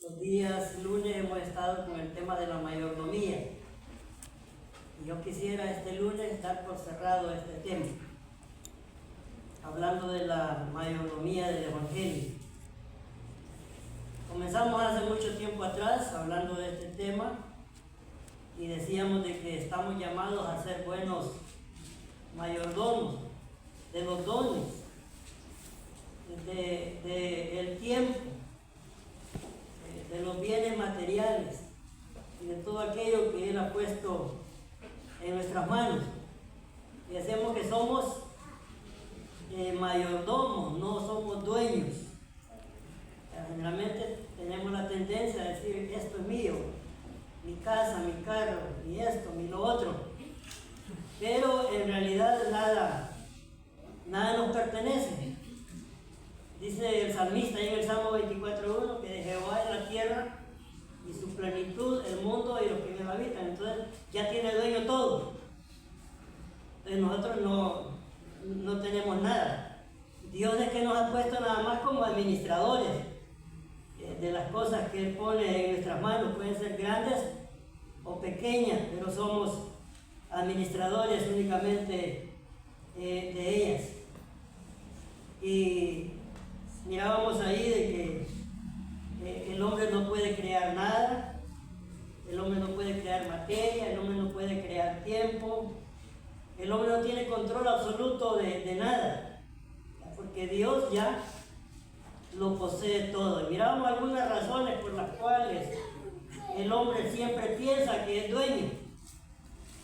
Los días lunes hemos estado con el tema de la mayordomía. Y yo quisiera este lunes dar por cerrado este tema, hablando de la mayordomía del Evangelio. Comenzamos hace mucho tiempo atrás hablando de este tema y decíamos de que estamos llamados a ser buenos mayordomos de los dones, del tiempo, de los bienes materiales y de todo aquello que Él ha puesto en nuestras manos. Y hacemos que somos mayordomos, no somos dueños. Generalmente tenemos la tendencia a decir, esto es mío, mi casa, mi carro, mi esto, mi lo otro. Pero en realidad nada nos pertenece. Dice el salmista ahí en el Salmo 24:1 que de Jehová es la tierra y su plenitud, el mundo y los que en él habitan. Entonces ya tiene dueño todo. Entonces nosotros no tenemos nada. Dios es que nos ha puesto nada más como administradores de las cosas que Él pone en nuestras manos. Pueden ser grandes o pequeñas, pero somos administradores únicamente de ellas. Y mirábamos ahí de que el hombre no puede crear nada, el hombre no puede crear materia, el hombre no puede crear tiempo, el hombre no tiene control absoluto de nada, porque Dios ya lo posee todo. Y mirábamos algunas razones por las cuales el hombre siempre piensa que es dueño.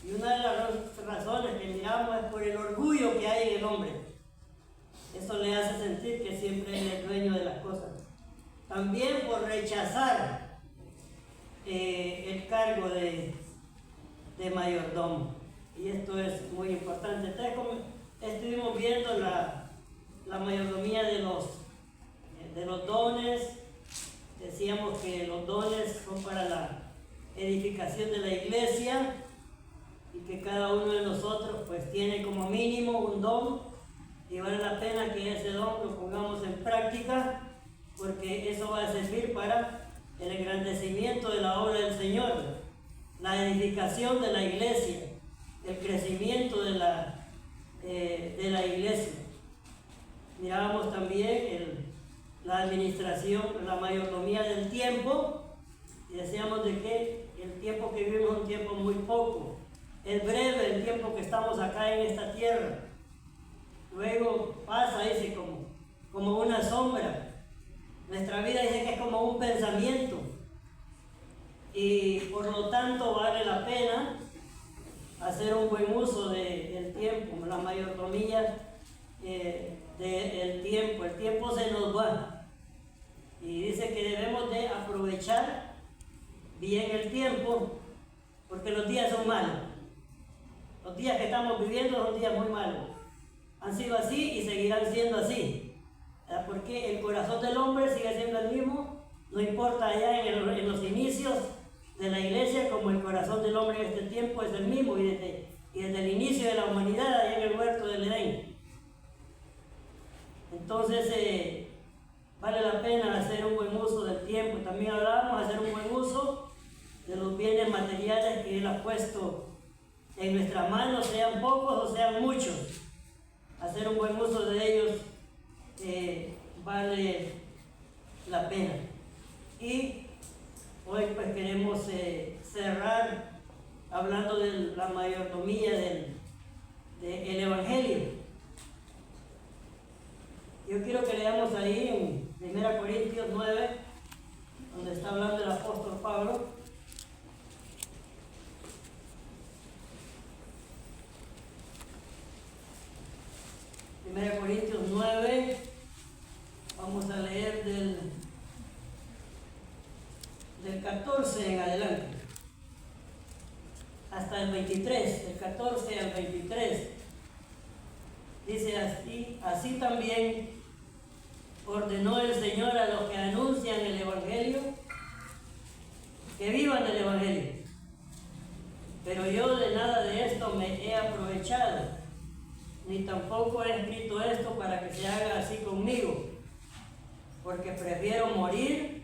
Y una de las razones que miramos es por el orgullo que hay en el hombre. Eso le hace sentir que siempre es el dueño de las cosas. También por rechazar el cargo de mayordomo. Y esto es muy importante. Entonces, como estuvimos viendo la mayordomía de los dones, decíamos que los dones son para la edificación de la iglesia y que cada uno de nosotros pues tiene como mínimo un don. Y vale la pena que ese don lo pongamos en práctica, porque eso va a servir para el engrandecimiento de la obra del Señor, la edificación de la iglesia, el crecimiento de la iglesia. Mirábamos también la administración, la mayordomía del tiempo, y decíamos de que el tiempo que vivimos es un tiempo muy poco, es breve el tiempo que estamos acá en esta tierra. Luego pasa, dice, como una sombra. Nuestra vida dice que es como un pensamiento. Y por lo tanto vale la pena hacer un buen uso del tiempo, la mayordomía del tiempo. El tiempo se nos va. Y dice que debemos de aprovechar bien el tiempo, porque los días son malos. Los días que estamos viviendo son días muy malos. Han sido así y seguirán siendo así, porque el corazón del hombre sigue siendo el mismo, no importa allá en los inicios de la iglesia, como el corazón del hombre en este tiempo es el mismo y desde el inicio de la humanidad allá en el huerto del Edén. Entonces vale la pena hacer un buen uso del tiempo. También hablábamos de hacer un buen uso de los bienes materiales que Él ha puesto en nuestras manos, sean pocos o sean muchos. Hacer un buen uso de ellos vale la pena. Y hoy pues queremos cerrar hablando de la mayordomía del Evangelio. Yo quiero que leamos ahí en 1 Corintios 9, donde está hablando el apóstol Pablo. 1 Corintios 9, vamos a leer del 14 en adelante, hasta el 23, del 14 al 23. Dice así también ordenó el Señor a los que anuncian el Evangelio, que vivan del Evangelio. Pero yo de nada de esto me he aprovechado, ni tampoco he escrito esto para que se haga así conmigo, porque prefiero morir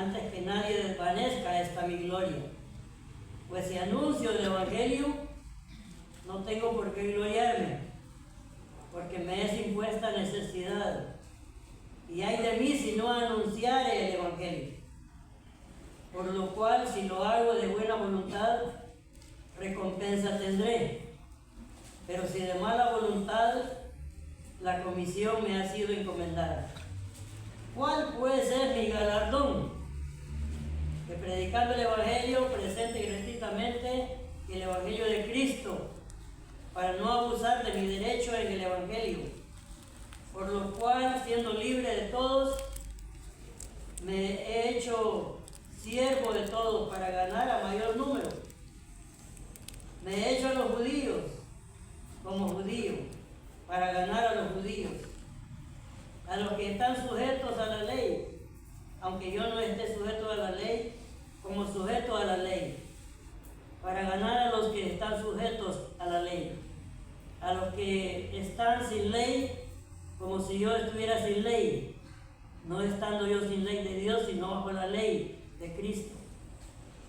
antes que nadie desvanezca esta mi gloria. Pues si anuncio el Evangelio, no tengo por qué gloriarme, porque me es impuesta necesidad. Y ay de mí si no anunciare el Evangelio. Por lo cual, si lo hago de buena voluntad, recompensa tendré. Pero si de mala voluntad, la comisión me ha sido encomendada. ¿Cuál puede ser mi galardón? Que predicando el Evangelio presente gratuitamente el Evangelio de Cristo, para no abusar de mi derecho en el Evangelio. Por lo cual, siendo libre de todos, me he hecho siervo de todos para ganar a mayor número. Me he hecho a los judíos como judío, para ganar a los judíos. A los que están sujetos a la ley, aunque yo no esté sujeto a la ley, como sujeto a la ley, para ganar a los que están sujetos a la ley. A los que están sin ley, como si yo estuviera sin ley, no estando yo sin ley de Dios, sino bajo la ley de Cristo,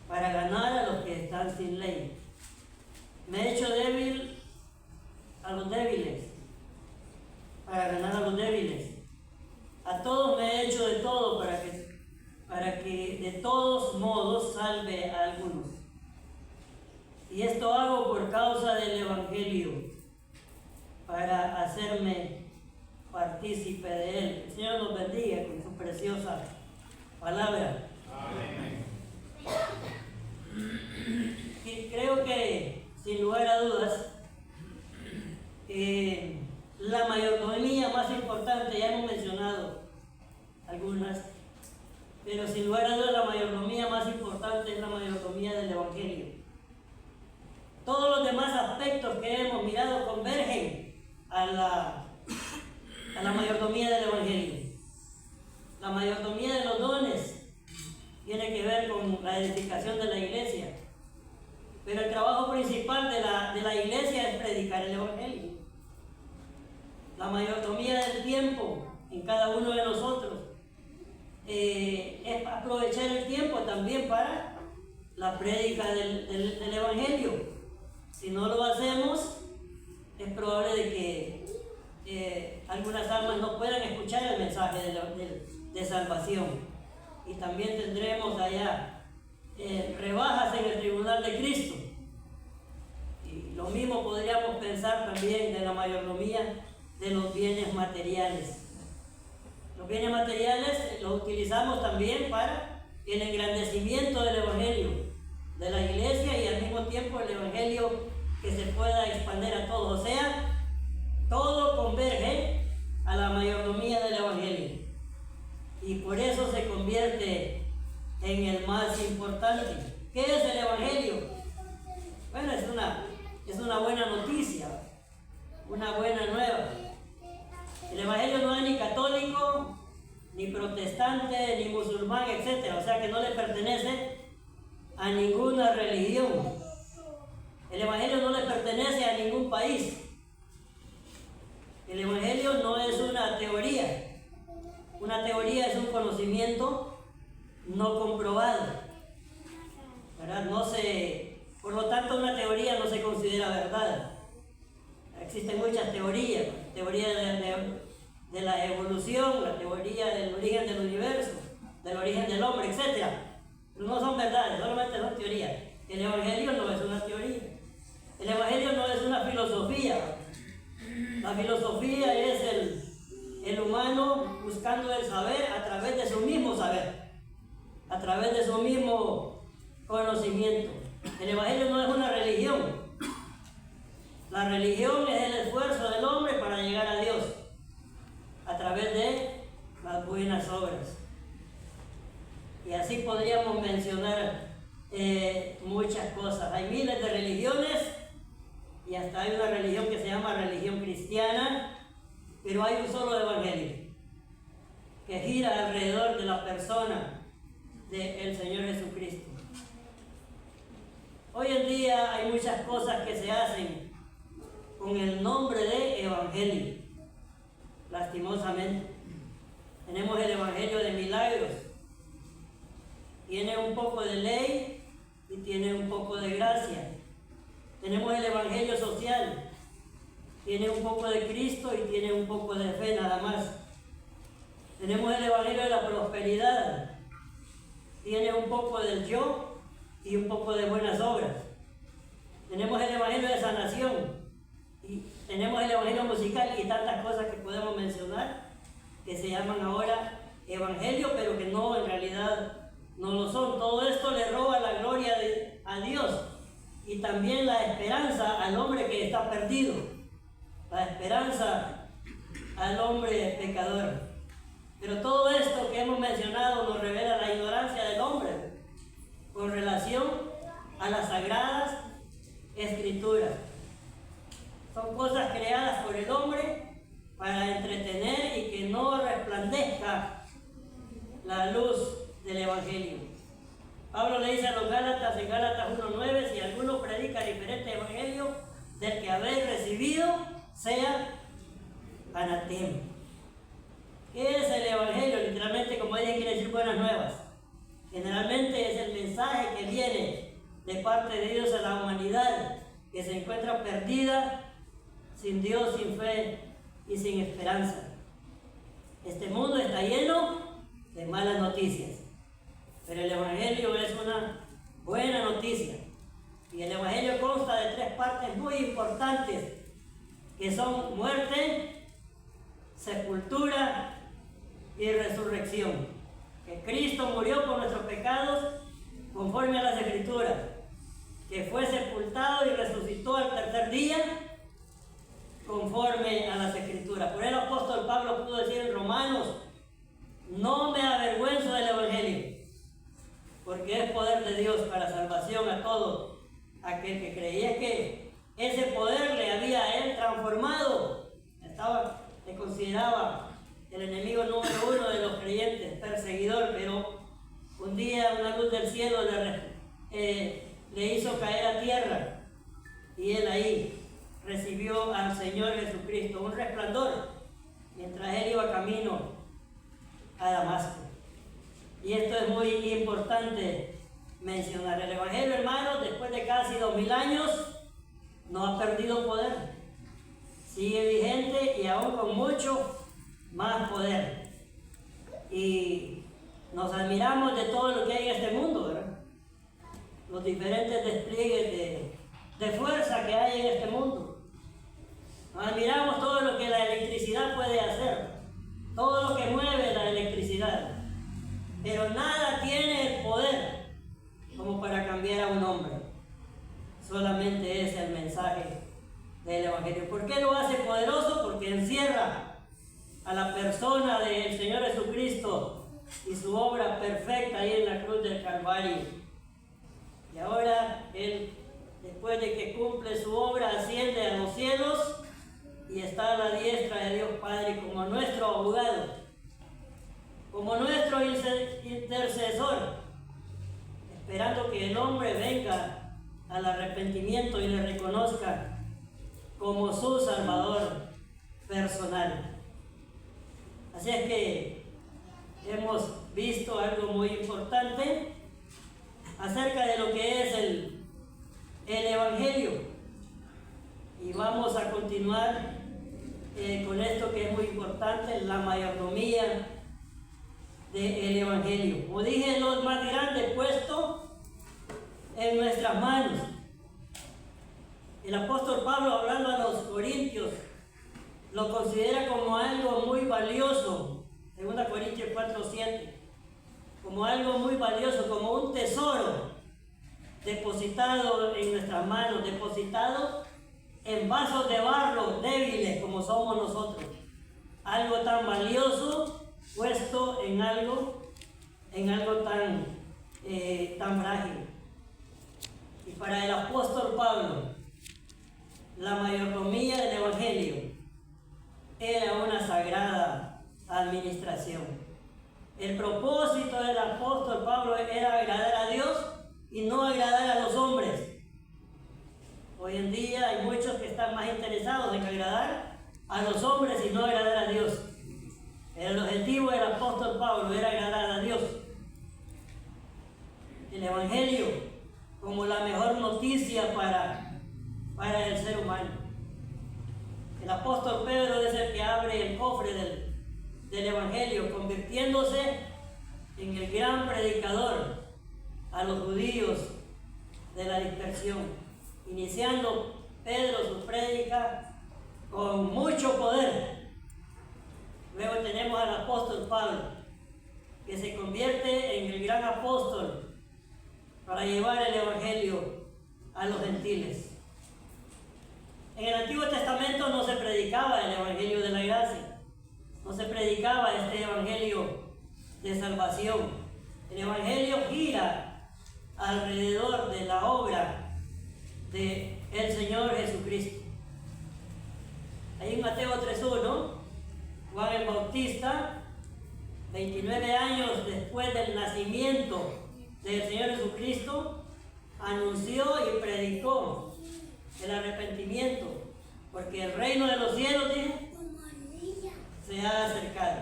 para ganar a los que están sin ley. Me he hecho débil a los débiles, para ganar a los débiles. A todos me he hecho de todo para que de todos modos salve a algunos. Y esto hago por causa del Evangelio, para hacerme partícipe de él. El Señor nos bendiga con su preciosa palabra. Amén. Y creo que, sin lugar a dudas, la mayordomía más importante, ya hemos mencionado algunas, pero sin lugar a dudas la mayordomía más importante es la mayordomía del Evangelio. Todos los demás aspectos que hemos mirado convergen a la mayordomía del Evangelio. La mayordomía de los dones tiene que ver con la edificación de la iglesia, pero el trabajo principal de la iglesia es predicar el Evangelio. La mayordomía del tiempo en cada uno de nosotros es aprovechar el tiempo también para la prédica del Evangelio. Si no lo hacemos, es probable de que algunas almas no puedan escuchar el mensaje de salvación. Y también tendremos allá rebajas en el tribunal de Cristo. Y lo mismo podríamos pensar también de la mayordomía de los bienes materiales. Los bienes materiales los utilizamos también para el engrandecimiento del Evangelio de la iglesia y al mismo tiempo el Evangelio que se pueda expandir a todos. O sea, todo converge a la mayordomía del Evangelio y por eso se convierte en el más importante. ¿Qué es el Evangelio? Bueno, es una buena noticia, una buena nueva. El Evangelio no es ni católico, ni protestante, ni musulmán, etc. O sea que no le pertenece a ninguna religión. El Evangelio no le pertenece a ningún país. El Evangelio no es una teoría. Una teoría es un conocimiento no comprobado, ¿verdad? Por lo tanto, una teoría no se considera verdad. Existen muchas teorías. Teoría de la evolución, la teoría del origen del universo, del origen del hombre, etc. Pero no son verdades, solamente son teorías. El Evangelio no es una teoría. El Evangelio no es una filosofía. La filosofía es el humano buscando el saber a través de su mismo saber, a través de su mismo conocimiento. El Evangelio no es una religión. La religión es el esfuerzo del hombre para llegar a Dios a través de las buenas obras. Y así podríamos mencionar muchas cosas. Hay miles de religiones y hasta hay una religión que se llama religión cristiana, pero hay un solo evangelio que gira alrededor de la persona del Señor Jesucristo. Hoy en día hay muchas cosas que se hacen con el nombre de evangelio. Lastimosamente, tenemos el evangelio de milagros, Tiene un poco de ley y tiene un poco de gracia. Tenemos el evangelio social. Tiene un poco de Cristo y tiene un poco de fe nada más. Tenemos el evangelio de la prosperidad. Tiene un poco del yo y un poco de buenas obras. Tenemos el evangelio de sanación. Y tenemos el evangelio musical y tantas cosas que podemos mencionar que se llaman ahora evangelio, pero que no, en realidad no lo son. Todo esto le roba la gloria a Dios y también la esperanza al hombre que está perdido, la esperanza al hombre pecador. Pero todo esto que hemos mencionado nos revela la ignorancia del hombre con relación a las sagradas escrituras. Son cosas creadas por el hombre para entretener y que no resplandezca la luz del evangelio. Pablo le dice a los Gálatas en Gálatas 1:9: si alguno predica diferente evangelio del que habéis recibido, sea anatema. ¿Qué es el evangelio? Literalmente, como ella quiere decir, buenas nuevas. Generalmente es el mensaje que viene de parte de Dios a la humanidad, que se encuentra perdida, sin Dios, sin fe y sin esperanza. Este mundo está lleno de malas noticias, pero el evangelio es una buena noticia. Y el evangelio consta de 3 partes muy importantes, que son muerte, sepultura y resurrección. Que Cristo murió por nuestros pecados conforme a las Escrituras, que fue sepultado y resucitó al tercer día conforme a las Escrituras. Por el apóstol Pablo pudo decir en Romanos: no me avergüenzo del evangelio, porque es poder de Dios para salvación a todo aquel que creía. Que ese poder le había a él transformado. Le consideraba el enemigo número 1 de los creyentes, perseguidor, pero un día una luz del cielo le hizo caer a tierra y él ahí recibió al Señor Jesucristo, un resplandor, mientras él iba camino a Damasco. Y esto es muy importante mencionar. El evangelio, hermanos, después de casi 2000 años, no ha perdido poder. Sigue vigente y aún con mucho más poder. Y nos admiramos de todo lo que hay en este mundo, ¿verdad? Los diferentes despliegues de fuerza que hay en este mundo. Nos admiramos todo lo que la electricidad puede hacer, todo lo que mueve la electricidad. Pero nada tiene el poder como para cambiar a un hombre. Solamente es el mensaje del evangelio. ¿Por qué lo hace poderoso? Porque encierra a la persona del Señor Jesucristo y su obra perfecta ahí en la cruz del Calvario. Y ahora Él, después de que cumple su obra, asciende a los cielos y está a la diestra de Dios Padre como nuestro abogado, como nuestro intercesor, esperando que el hombre venga al arrepentimiento y le reconozca como su Salvador personal. Así es que hemos visto algo muy importante acerca de lo que es el evangelio, y vamos a continuar con esto que es muy importante, la mayordomía del evangelio. Como dije, lo más grande puesto en nuestras manos. El apóstol Pablo, hablando a los corintios, lo considera como algo muy valioso. 2 Corintios 4:7, como algo muy valioso, como un tesoro depositado en nuestras manos, depositado en vasos de barro débiles como somos nosotros. Algo tan valioso puesto en algo tan frágil. Y para el apóstol Pablo, la mayordomía del evangelio era una sagrada administración. El propósito del apóstol Pablo era agradar a Dios y no agradar a los hombres. Hoy en día hay muchos que están más interesados en agradar a los hombres y no agradar a Dios. Pero el objetivo del apóstol Pablo era agradar a Dios. el Evangelio como la mejor noticia para el ser humano. El apóstol Pedro es el que abre el cofre del Evangelio, convirtiéndose en el gran predicador a los judíos de la dispersión, iniciando Pedro su prédica con mucho poder. Luego tenemos al apóstol Pablo, que se convierte en el gran apóstol para llevar el Evangelio a los gentiles. En el Antiguo Testamento no se predicaba el Evangelio de la gracia, no se predicaba este Evangelio de salvación. El Evangelio gira alrededor de la obra del Señor Jesucristo. Ahí en Mateo 3:1, Juan el Bautista, 29 años después del nacimiento del Señor Jesucristo, anunció y predicó el arrepentimiento, porque el reino de los cielos, dice, se ha acercado.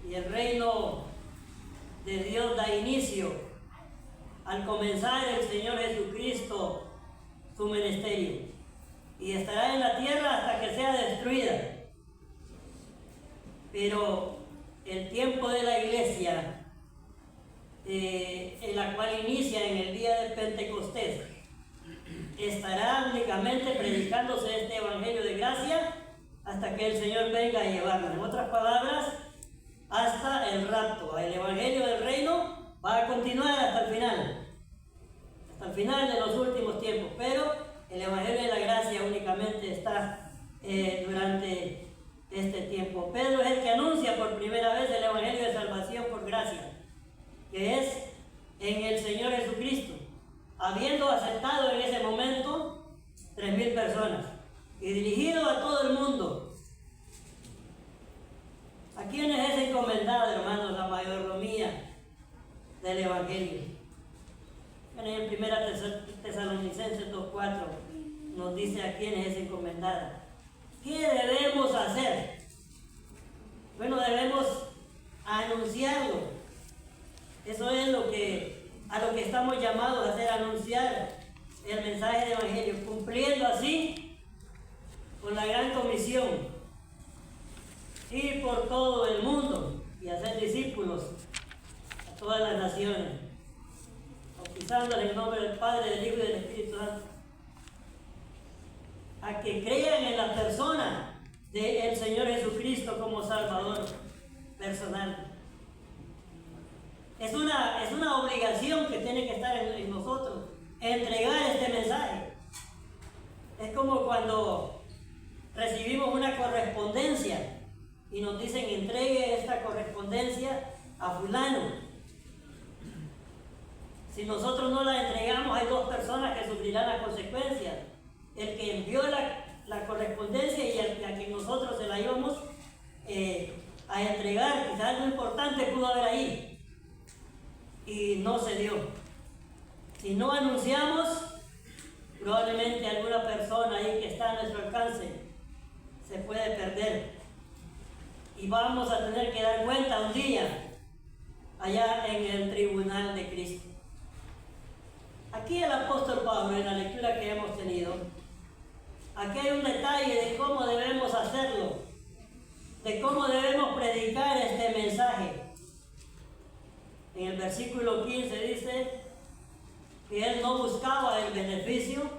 Y el reino de Dios da inicio al comenzar el Señor Jesucristo su ministerio, y estará en la tierra hasta que sea destruida. Pero el tiempo de la iglesia, en la cual inicia en el día de Pentecostés, estará únicamente predicándose este Evangelio de gracia hasta que el Señor venga a llevarlo. En otras palabras, hasta el rapto. El Evangelio del reino va a continuar hasta el final de los últimos tiempos, pero el Evangelio de la gracia únicamente está durante este tiempo. Pedro es el que anuncia por primera vez el Evangelio de salvación por gracia, que es en el Señor Jesucristo, habiendo aceptado en ese momento 3,000 personas y dirigido a todo el mundo. ¿A quiénes es encomendada, hermanos, la mayordomía del Evangelio? En 1 Tesalonicenses 2:4 nos dice a quiénes es encomendada. ¿Qué debemos hacer? Bueno, debemos anunciarlo. Eso es a lo que estamos llamados a hacer, anunciar el mensaje del Evangelio, cumpliendo así con la gran comisión, ir por todo el mundo y hacer discípulos a todas las naciones, bautizándoles en el nombre del Padre, del Hijo y del Espíritu Santo, a que crean en la persona del Señor Jesucristo como Salvador personal. Es una obligación que tiene que estar en nosotros, entregar este mensaje. Es como cuando recibimos una correspondencia y nos dicen: entregue esta correspondencia a fulano. Si nosotros no la entregamos, hay dos personas que sufrirán las consecuencias: el que envió la correspondencia y a quien nosotros se la íbamos a entregar. Quizás algo importante pudo haber ahí y no se dio. Si no anunciamos, probablemente alguna persona ahí que está a nuestro alcance se puede perder, y vamos a tener que dar cuenta un día allá en el tribunal de Cristo. Aquí el apóstol Pablo, en la lectura que hemos tenido, aquí hay un detalle de cómo debemos hacerlo, de cómo debemos predicar este mensaje. En el versículo 15 dice que él no buscaba el beneficio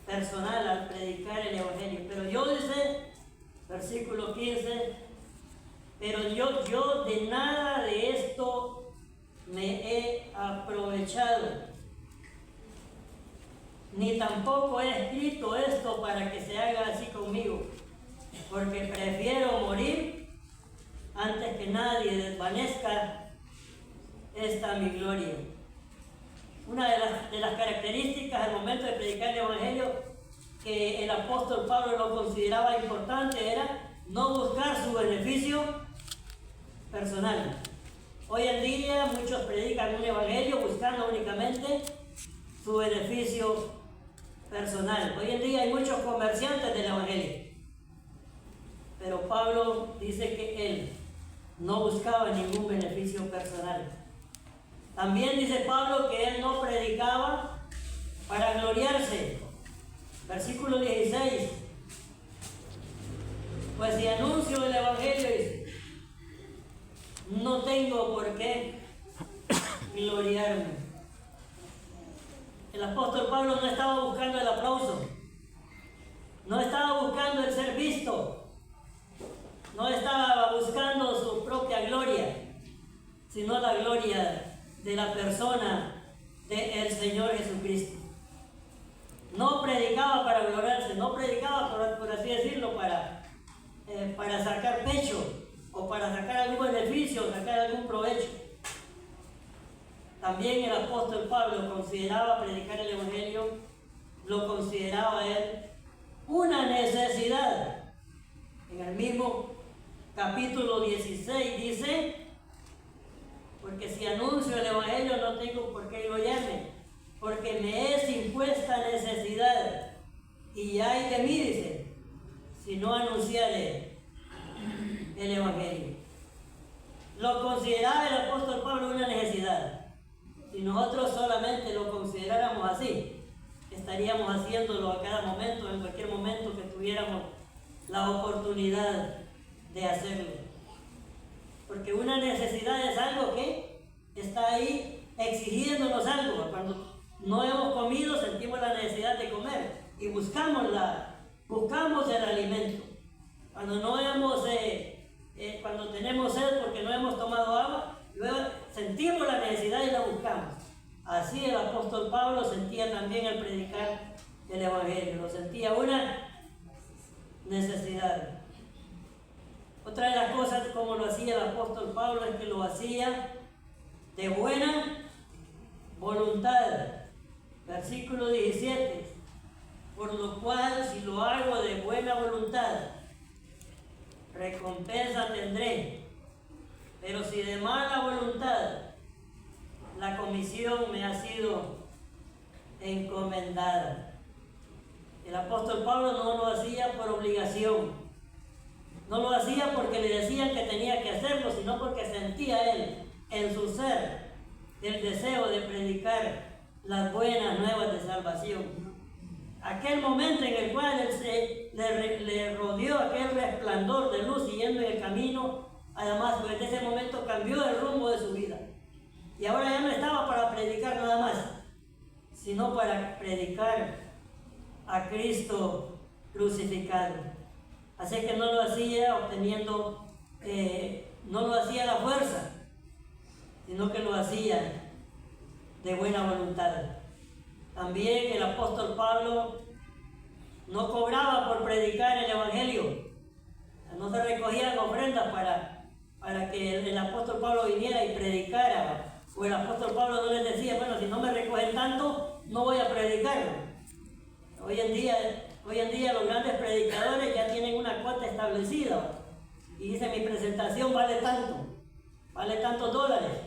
personal al predicar el Evangelio. Pero yo, dice, versículo 15, pero yo de nada de esto me he aprovechado, ni tampoco he escrito esto para que se haga así conmigo, porque prefiero morir antes que nadie desvanezca esta mi gloria. Una de las características al momento de predicar el Evangelio que el apóstol Pablo lo consideraba importante era no buscar su beneficio personal. Hoy en día muchos predican un Evangelio buscando únicamente su beneficio personal. Hoy en día hay muchos comerciantes del Evangelio, pero Pablo dice que él no buscaba ningún beneficio personal. También dice Pablo que él no predicaba para gloriarse. Versículo 16. Pues si anuncio el Evangelio, dice, no tengo por qué gloriarme. El apóstol Pablo no estaba buscando el aplauso, no estaba buscando el ser visto, no estaba buscando su propia gloria, sino la gloria de la persona del Señor Jesucristo. No predicaba para gloriarse, no predicaba, por así decirlo, para sacar pecho o para sacar algún beneficio, sacar algún provecho. También el apóstol Pablo consideraba predicar el Evangelio, lo consideraba él una necesidad. En el mismo capítulo 16 dice, porque si anuncio el Evangelio no tengo por qué gloriarme, porque me es impuesta necesidad, y ay de mí, dice, si no anunciare el Evangelio. Lo consideraba el apóstol Pablo una necesidad. Si nosotros solamente lo consideráramos así, estaríamos haciéndolo a cada momento, en cualquier momento que tuviéramos la oportunidad de hacerlo. Porque una necesidad es algo que está ahí exigiéndonos algo. Cuando no hemos comido, sentimos la necesidad de comer y buscamos el alimento. Cuando no hemos, cuando tenemos sed porque no hemos tomado agua, luego sentimos la necesidad y la buscamos. Así el apóstol Pablo sentía también al predicar el Evangelio, lo sentía una necesidad. Otra de las cosas como lo hacía el apóstol Pablo es que lo hacía de buena voluntad. Versículo 17. Por lo cual, si lo hago de buena voluntad, recompensa tendré. Pero si de mala voluntad, la comisión me ha sido encomendada. El apóstol Pablo no lo hacía por obligación, no lo hacía porque le decían que tenía que hacerlo, sino porque sentía él en su ser el deseo de predicar las buenas nuevas de salvación. Aquel momento en el cual él le rodeó aquel resplandor de luz siguiendo en el camino a Damasco, desde ese momento cambió el rumbo de su vida. Y ahora ya no estaba para predicar nada más, sino para predicar a Cristo crucificado. Así que no lo hacía obteniendo, no lo hacía a la fuerza, sino que lo hacía de buena voluntad. También el apóstol Pablo no cobraba por predicar el Evangelio. No se recogían ofrendas para que el apóstol Pablo viniera y predicara. O el apóstol Pablo no les decía, bueno, si no me recogen tanto, no voy a predicarlo. Hoy en día los grandes predicadores ya tienen una cuota establecida. Y dice, mi presentación vale tanto, vale tantos dólares.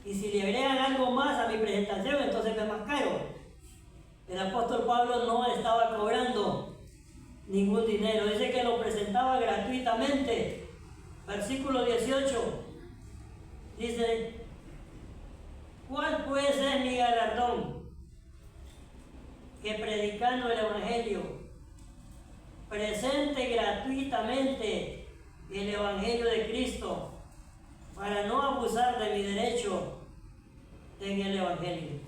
Y si le agregan algo más a mi presentación, entonces es más caro. El apóstol Pablo no estaba cobrando ningún dinero. Dice que lo presentaba gratuitamente. Versículo 18. Dice, ¿cuál pues es mi galardón? Que predicando el Evangelio, presente gratuitamente el Evangelio de Cristo, para no abusar de mi derecho en el Evangelio.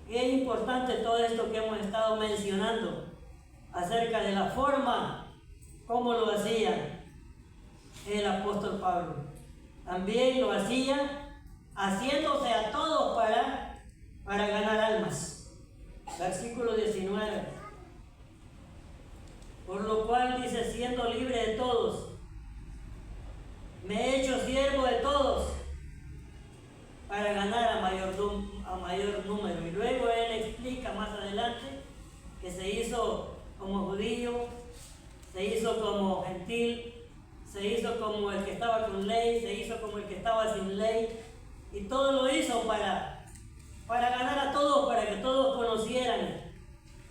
Y es importante todo esto que hemos estado mencionando acerca de la forma como lo hacía el apóstol Pablo. También lo hacía haciéndose a todos para ganar almas. Versículo 19. Por lo cual dice, siendo libre de todos, me he hecho siervo de todos para ganar a mayor número. Y luego él explica más adelante que se hizo como judío, se hizo como gentil, se hizo como el que estaba con ley, se hizo como el que estaba sin ley, y todo lo hizo para ganar a todos, para que todos conocieran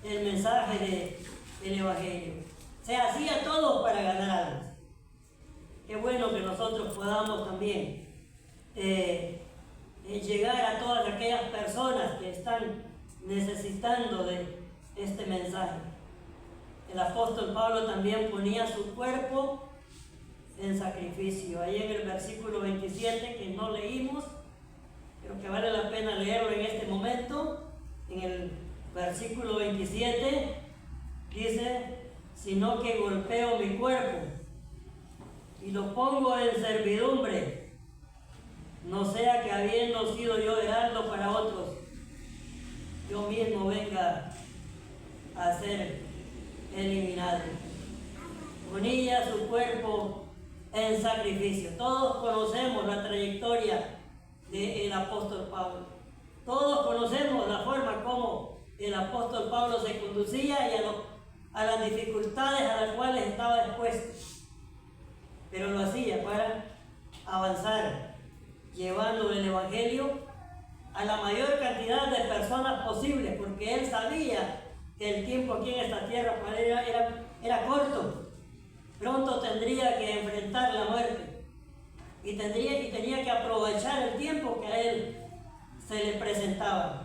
el mensaje del Evangelio. Se hacía todo para ganar almas. Qué bueno que nosotros podamos también llegar a todas aquellas personas que están necesitando de este mensaje. El apóstol Pablo también ponía su cuerpo en sacrificio. Ahí en el versículo 27 que no leímos, creo que vale la pena leerlo en este momento. En el versículo 27 dice: sino que golpeo mi cuerpo y lo pongo en servidumbre, no sea que habiendo sido yo heraldo para otros, yo mismo venga a ser eliminado. Ponía su cuerpo en sacrificio. Todos conocemos la trayectoria del apóstol Pablo. Todos conocemos la forma como el apóstol Pablo se conducía y a las dificultades a las cuales estaba expuesto. Pero lo hacía para avanzar, llevando el Evangelio a la mayor cantidad de personas posible, porque él sabía que el tiempo aquí en esta tierra para él era corto. Pronto tendría que enfrentar la muerte y tenía que aprovechar el tiempo que a él se le presentaba.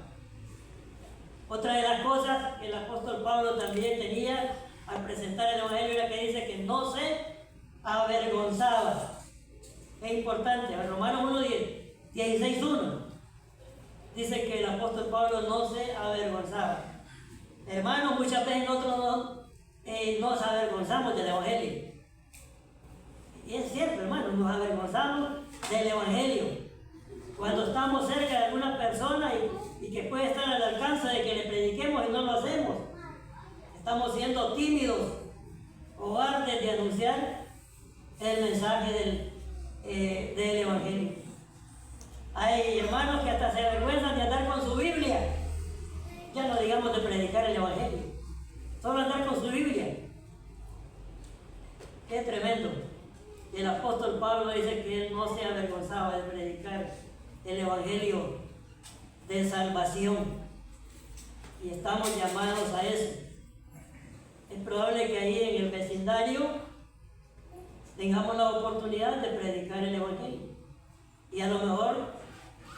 Otra de las cosas que el apóstol Pablo también tenía al presentar el Evangelio era que dice que no se avergonzaba. Es importante. En Romanos 16:1 dice que el apóstol Pablo no se avergonzaba. Hermanos, muchas veces nosotros nos avergonzamos del Evangelio. Y es cierto, hermanos, nos avergonzamos del Evangelio. Cuando estamos cerca de alguna persona y que puede estar al alcance de que le prediquemos y no lo hacemos, estamos siendo tímidos, cobardes de anunciar el mensaje del Evangelio. Hay hermanos que hasta se avergüenzan de andar con su Biblia. Ya no digamos de predicar el Evangelio, solo andar con su Biblia. Qué tremendo. El apóstol Pablo dice que él no se avergonzaba de predicar el Evangelio de salvación. Y estamos llamados a eso. Es probable que ahí en el vecindario tengamos la oportunidad de predicar el Evangelio. Y a lo mejor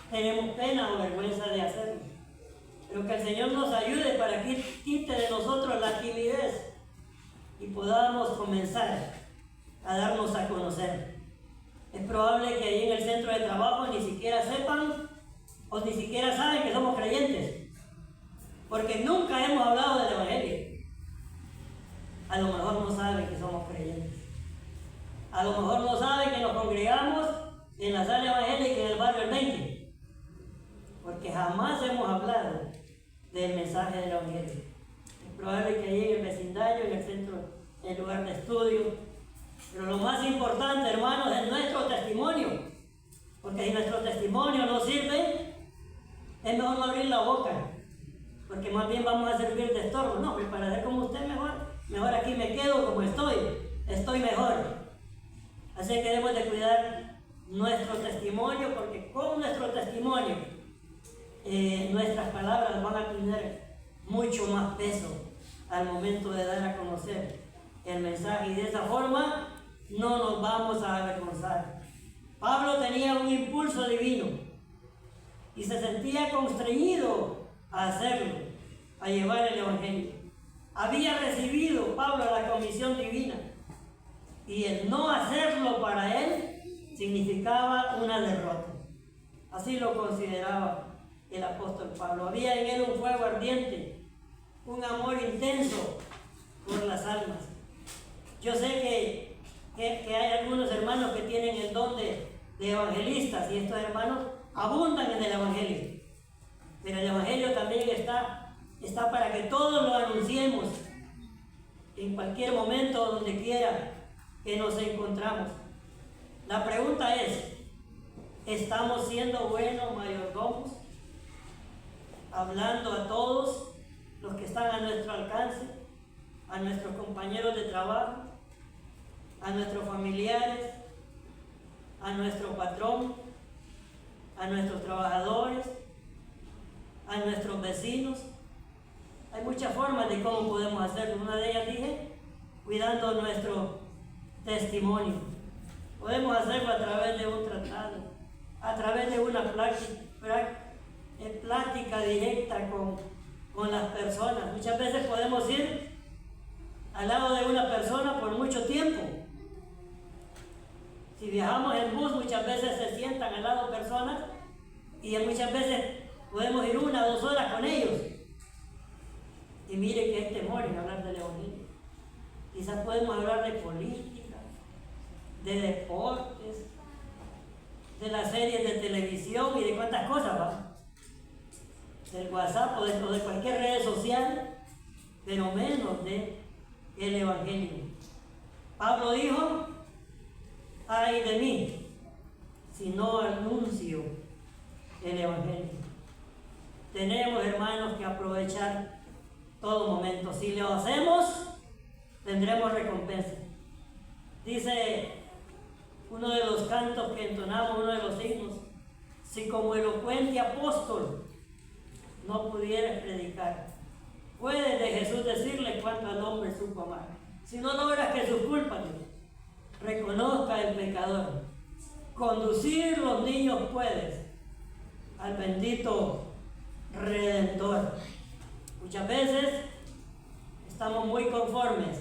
tenemos pena o vergüenza de hacerlo. Pero que el Señor nos ayude para que quite de nosotros la timidez y podamos comenzar a darnos a conocer. Es probable que ahí en el centro de trabajo ni siquiera sepan o ni siquiera saben que somos creyentes, porque nunca hemos hablado del Evangelio. A lo mejor no saben que somos creyentes. A lo mejor no saben que nos congregamos en la sala evangélica en el barrio El 20, porque jamás hemos hablado del mensaje del Evangelio. Es probable que ahí en el vecindario, en el centro, en el lugar de estudio. Pero lo más importante, hermanos, es nuestro testimonio. Porque si nuestro testimonio no sirve, es mejor no abrir la boca. Porque más bien vamos a servir de estorbo. No, para ser como usted mejor aquí me quedo como estoy mejor. Así que debemos de cuidar nuestro testimonio, porque con nuestro testimonio nuestras palabras van a tener mucho más peso al momento de dar a conocer el mensaje, y de esa forma no nos vamos a avergonzar. Pablo tenía un impulso divino y se sentía constreñido a hacerlo, a llevar el Evangelio. Había recibido Pablo la comisión divina y el no hacerlo para él significaba una derrota. Así lo consideraba el apóstol Pablo. Había en él un fuego ardiente, un amor intenso por las almas. Yo sé que hay algunos hermanos que tienen el don de evangelistas, y estos hermanos abundan en el Evangelio. Pero el Evangelio también está para que todos lo anunciemos en cualquier momento, donde quiera que nos encontramos. La pregunta es: ¿estamos siendo buenos mayordomos? Hablando a todos los que están a nuestro alcance, a nuestros compañeros de trabajo, a nuestros familiares, a nuestro patrón, a nuestros trabajadores, a nuestros vecinos. Hay muchas formas de cómo podemos hacerlo. Una de ellas dije, cuidando nuestro testimonio. Podemos hacerlo a través de un tratado, a través de una plática directa con las personas. Muchas veces podemos ir al lado de una persona por mucho tiempo. Si viajamos en bus, muchas veces se sientan al lado personas y muchas veces podemos ir 1 o 2 horas con ellos. Y mire que hay temor en hablar del Evangelio. Quizás podemos hablar de política, de deportes, de las series de televisión y de cuántas cosas, ¿va? Del WhatsApp o de cualquier red social, pero menos de el Evangelio. Pablo dijo: ay de mí, si no anuncio el Evangelio. Tenemos, hermanos, que aprovechar todo momento. Si lo hacemos, tendremos recompensa. Dice uno de los cantos que entonamos, uno de los himnos: si como elocuente apóstol no pudieras predicar, puedes de Jesús decirle cuánto al hombre supo amar. Si no logras que sus culpas reconozca el pecador, conducir los niños puedes al bendito Redentor. Muchas veces estamos muy conformes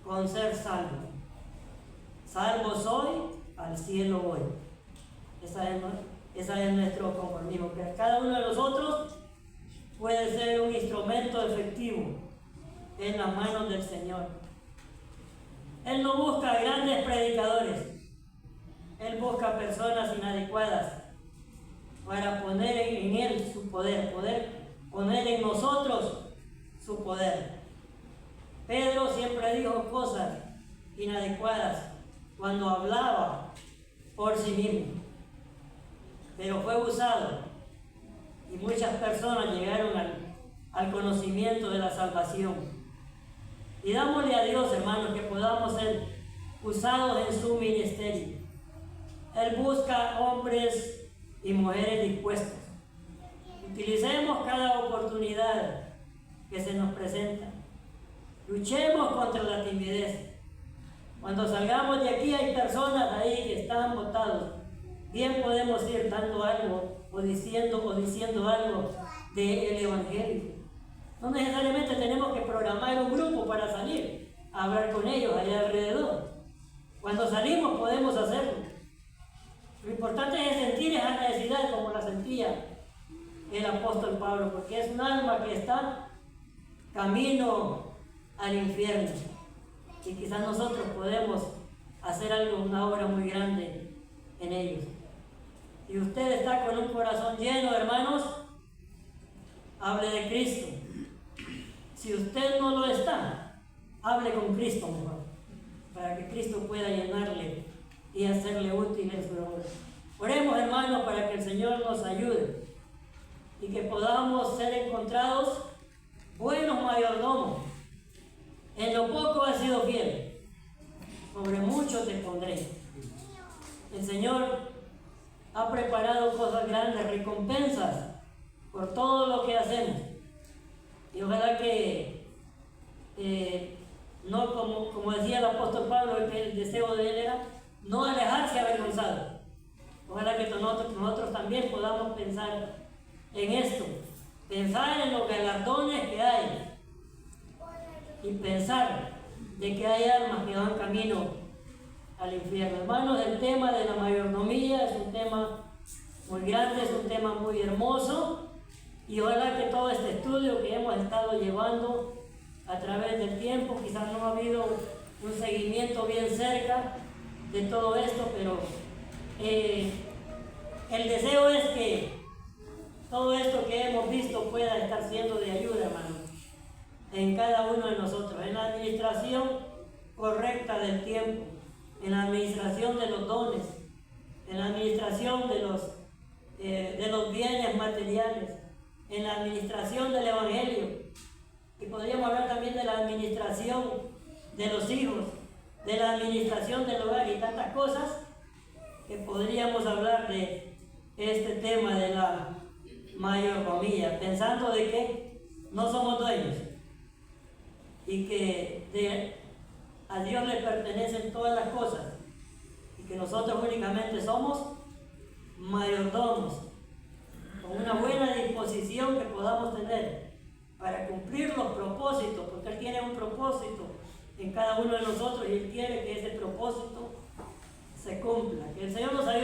con ser salvos. Salvo soy, al cielo voy. Esa es nuestro conformismo, que cada uno de nosotros puede ser un instrumento efectivo en las manos del Señor. Él no busca grandes predicadores, Él busca personas inadecuadas para poner en Él su poder poner en nosotros su poder. Pedro siempre dijo cosas inadecuadas cuando hablaba por sí mismo, pero fue usado y muchas personas llegaron al conocimiento de la salvación. Y dámosle a Dios, hermanos, que podamos ser usados en su ministerio. Él busca hombres y mujeres dispuestos. Utilicemos cada oportunidad que se nos presenta. Luchemos contra la timidez. Cuando salgamos de aquí hay personas ahí que están botados. Bien podemos ir dando algo o diciendo algo del Evangelio. No necesariamente tenemos que programar un grupo para salir a hablar con ellos allá alrededor. Cuando salimos podemos hacerlo. Lo importante es sentir esa necesidad como la sentía el apóstol Pablo, porque es un alma que está camino al infierno. Y quizás nosotros podemos hacer algo, una obra muy grande en ellos. Si usted está con un corazón lleno, hermanos, hable de Cristo. Si usted no lo está, hable con Cristo mejor, para que Cristo pueda llenarle y hacerle útil en su obra. Oremos, hermanos, para que el Señor nos ayude y que podamos ser encontrados buenos mayordomos. En lo poco has sido fiel, sobre mucho te pondré. El Señor ha preparado cosas grandes, recompensas por todo lo que hacemos. Y ojalá que, no como decía el apóstol Pablo, que el deseo de él era no alejarse avergonzado. Ojalá que nosotros también podamos pensar en esto, pensar en los galardones que hay y pensar de que hay almas que van camino al infierno. Hermanos, el tema de la mayordomía es un tema muy grande, es un tema muy hermoso, y ojalá que todo este estudio que hemos estado llevando a través del tiempo, quizás no ha habido un seguimiento bien cerca de todo esto, pero el deseo es que todo esto que hemos visto pueda estar siendo de ayuda, hermanos, en cada uno de nosotros, en la administración correcta del tiempo, en la administración de los dones, en la administración de los bienes materiales, en la administración del Evangelio. Y podríamos hablar también de la administración de los hijos, de la administración del hogar y tantas cosas que podríamos hablar de este tema de la mayordomía, pensando de que no somos dueños y que a Dios le pertenecen todas las cosas y que nosotros únicamente somos mayordomos propósito, porque Él tiene un propósito en cada uno de nosotros y Él quiere que ese propósito se cumpla. Que el Señor nos ayude.